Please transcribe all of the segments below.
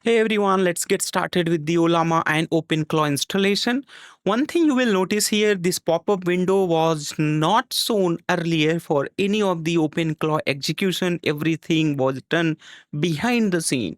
Hey everyone, let's get started with the Ollama and OpenClaw installation. One thing you will notice here, this pop-up window was not shown earlier for any of the OpenClaw execution. Everything was done behind the scene.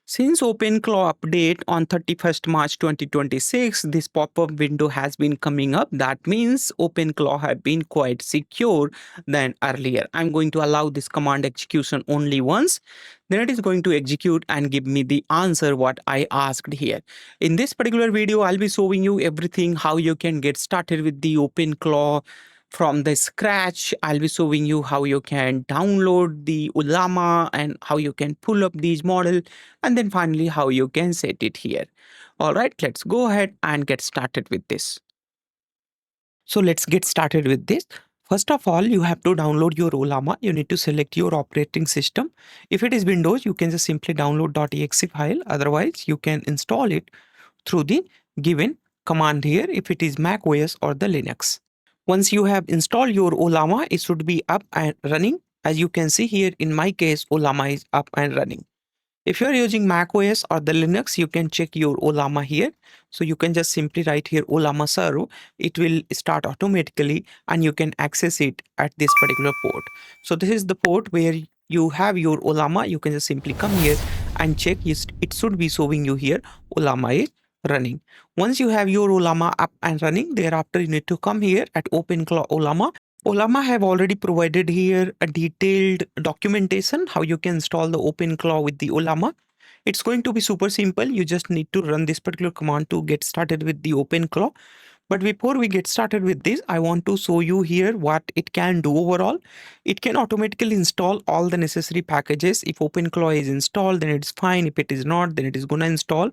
Since OpenClaw update on 31st March 2026, this pop-up window has been coming up. That means OpenClaw have been quite secure than earlier. I'm going to allow this command execution only once. Then it is going to execute and give me the answer what I asked here. In this particular video, I'll be showing you everything how you can get started with the OpenClaw from the scratch. I'll be showing you how you can download the Ollama and how you can pull up these models, and then finally how you can set it here. All right, let's go ahead and get started with this. So let's get started with this. First of all, you have to download your Ollama. You need to select your operating system. If it is Windows, you can just simply download .exe file. Otherwise, you can install it through the given command here if it is Mac OS or the Linux. Once you have installed your Ollama, it should be up and running. As you can see here, in my case, Ollama is up and running. If you're using Mac OS or the Linux, you can check your Ollama here. So you can just simply write here Ollama serve. It will start automatically and you can access it at this particular port. So this is the port where you have your Ollama. You can just simply come here and check. It should be showing you here Ollama is running. Once you have your Ollama up and running, thereafter you need to come here at OpenClaw Ollama. Ollama have already provided here a detailed documentation how you can install the OpenClaw with the Ollama. It's going to be super simple. You just need to run this particular command to get started with the OpenClaw. But before we get started with this, I want to show you here what it can do overall. It can automatically install all the necessary packages. If OpenClaw is installed, then it's fine. If it is not, then it is going to install.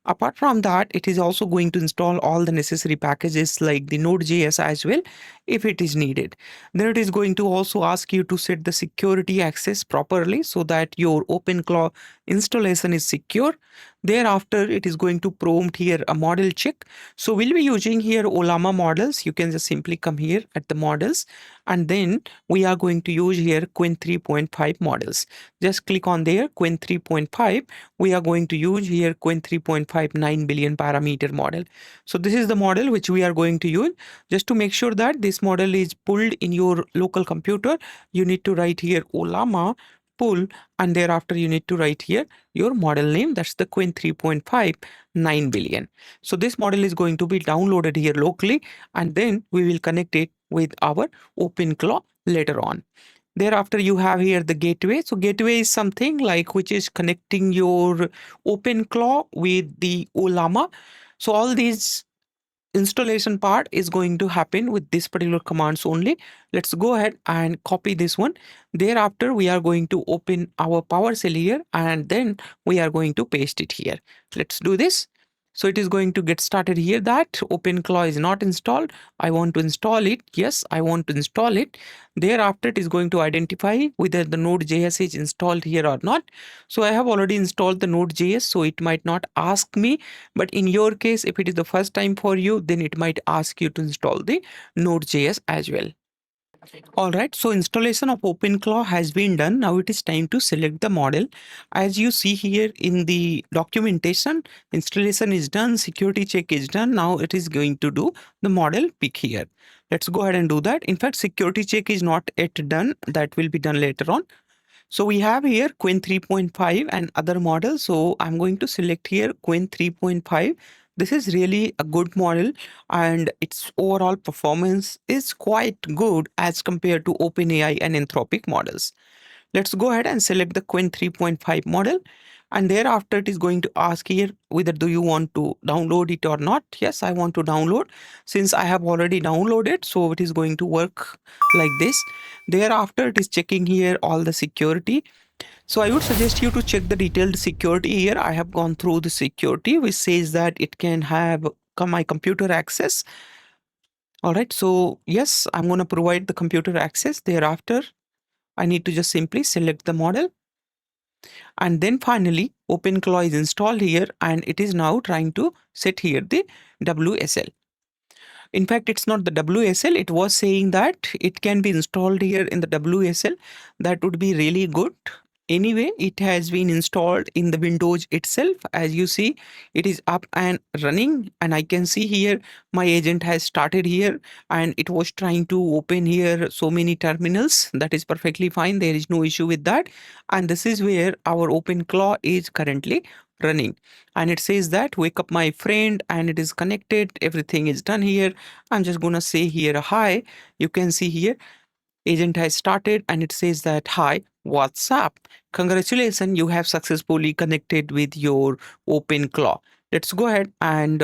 Apart from that, it is also going to install all the necessary packages like the Node.js as well if it is needed. Then it is going to also ask you to set the security access properly so that your OpenClaw installation is secure. Thereafter, it is going to prompt here a model check. So we'll be using here Ollama models. You can just simply come here at the models, and then we are going to use here Qwen 3.5 models. Just click on there, Qwen 3.5. We are going to use here Qwen 3.59 billion parameter model. So this is the model which we are going to use. Just to make sure that this model is pulled in your local computer, you need to write here Ollama pull, and thereafter you need to write here your model name. That's the Qwen 3.59 billion. So this model is going to be downloaded here locally, and then we will connect it with our OpenClaw later on. Thereafter, you have here the gateway. So gateway is something like which is connecting your OpenClaw with the Ollama. So all these installation part is going to happen with this particular commands only. Let's go ahead and copy this one. Thereafter, we are going to open our PowerShell here, and then we are going to paste it here. Let's do this. So it is going to get started here that OpenClaw is not installed. I want to install it. Yes, I want to install it. Thereafter, it is going to identify whether the Node.js is installed here or not. So I have already installed the Node.js, so it might not ask me. But in your case, if it is the first time for you, then it might ask you to install the Node.js as well. All right, so installation of OpenClaw has been done. Now it is time to select the model. As you see here in the documentation, installation is done, security check is done. Now it is going to do the model pick here. Let's go ahead and do that. In fact, security check is not yet done. That will be done later on. So we have here Qwen 3.5 and other models. So I'm going to select here Qwen 3.5. This is really a good model and its overall performance is quite good as compared to OpenAI and Anthropic models. Let's go ahead and select the Qwen 3.5 model, and thereafter it is going to ask here whether do you want to download it or not. Yes, I want to download. Since I have already downloaded, so it is going to work like this. Thereafter it is checking here all the security. So I would suggest you to check the detailed security here. I have gone through the security which says that it can have my computer access. All right, so yes, I'm going to provide the computer access. Thereafter, I need to just simply select the model. And then finally, OpenClaw is installed here and it is now trying to set here the WSL. In fact, it's not the WSL. It was saying that it can be installed here in the WSL. That would be really good Anyway, it has been installed in the Windows itself. As you see, it is up and running, and I can see here my agent has started here, and it was trying to open here so many terminals. That is perfectly fine. There is no issue with that. And this is where our OpenClaw is currently running. And it says that wake up my friend, and it is connected. Everything is done here. I'm just gonna say here hi. You can see here agent has started, and it says that hi, what's up? Congratulations, you have successfully connected with your OpenClaw. Let's go ahead and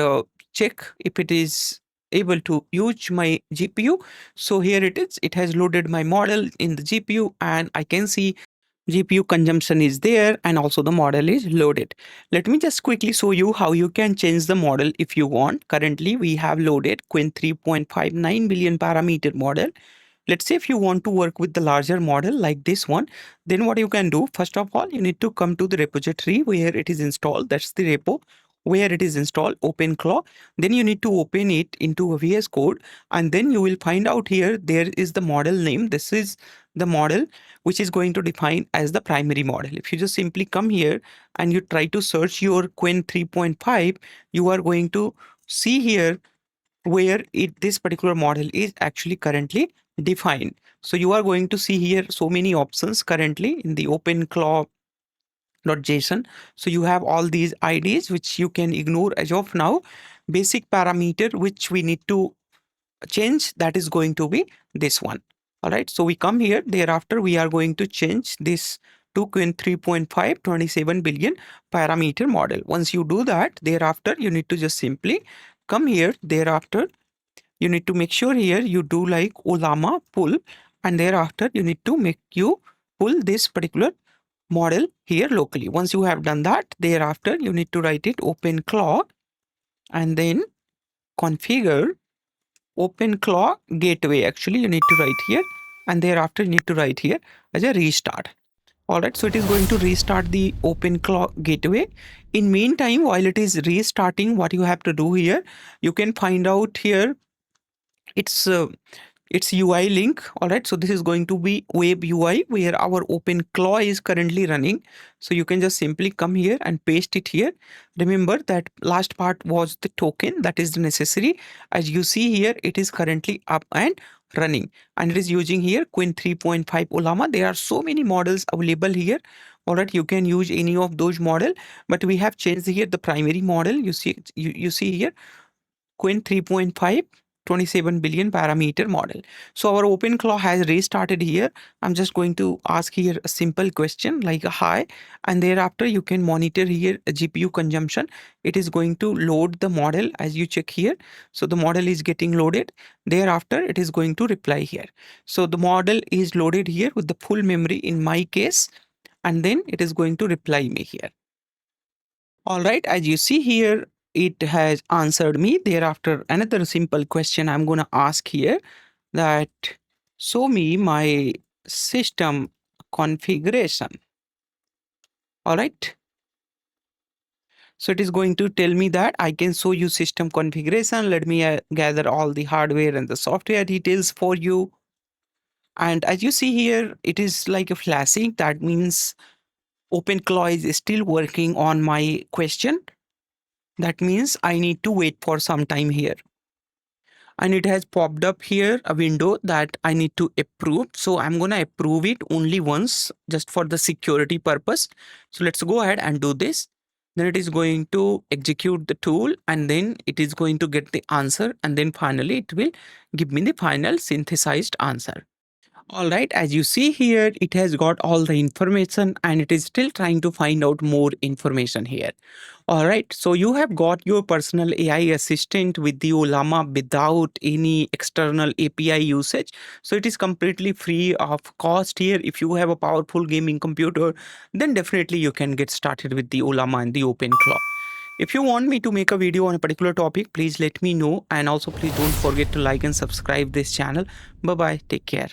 check if it is able to use my GPU. So here it is. It has loaded my model in the GPU, and I can see GPU consumption is there, and also the model is loaded. Let me just quickly show you how you can change the model if you want. Currently, we have loaded Qwen 3.59 billion parameter model. Let's say if you want to work with the larger model like this one, then what you can do, first of all, you need to come to the repository where it is installed. That's the repo where it is installed, OpenClaw. Then you need to open it into a VS Code, and then you will find out here there is the model name. This is the model which is going to define as the primary model. If you just simply come here and you try to search your Qwen 3.5, you are going to see here where this particular model is actually currently defined. So you are going to see here so many options currently in the OpenClaw.json. So you have all these IDs which you can ignore as of now. Basic parameter which we need to change, that is going to be this one. All right, so we come here. Thereafter, we are going to change this to Qwen 3.5 27 billion parameter model. Once you do that, thereafter, you need to just simply come here. Thereafter, you need to make sure here you do like Ollama pull, and thereafter you need to make you pull this particular model here locally. Once you have done that, thereafter you need to write it OpenClaw and then configure OpenClaw gateway. Actually, you need to write here, and thereafter you need to write here as a restart. All right, so it is going to restart the OpenClaw gateway. In meantime, while it is restarting, what you have to do here, you can find out here its UI link. All right, so this is going to be web UI where our OpenClaw is currently running. So you can just simply come here and paste it here. Remember that last part was the token that is necessary. As you see here, it is currently up and running, and it is using here Qwen 3.5 Ollama. There are so many models available here. All right, you can use any of those model, but we have changed here the primary model. You see here Qwen 3.5 27 billion parameter model. So our OpenClaw has restarted here. I'm just going to ask here a simple question like a hi, and thereafter you can monitor here a GPU consumption. It is going to load the model as you check here. So the model is getting loaded. Thereafter it is going to reply here. So the model is loaded here with the full memory in my case, and then it is going to reply me here. All right, as you see here, it has answered me. Thereafter, another simple question I'm going to ask here that show me my system configuration. All right. So it is going to tell me that I can show you system configuration. Let me gather all the hardware and the software details for you. And as you see here, it is like a flashing. That means OpenClaw is still working on my question. That means I need to wait for some time here. And it has popped up here a window that I need to approve. So I'm going to approve it only once just for the security purpose. So let's go ahead and do this. Then it is going to execute the tool, and then it is going to get the answer. And then finally it will give me the final synthesized answer. All right, as you see here, it has got all the information, and it is still trying to find out more information here. All right, so you have got your personal AI assistant with the Ollama without any external API usage. So it is completely free of cost here. If you have a powerful gaming computer, then definitely you can get started with the Ollama and the OpenClaw. If you want me to make a video on a particular topic, please let me know. And also please don't forget to like and subscribe this channel. Bye-bye. Take care.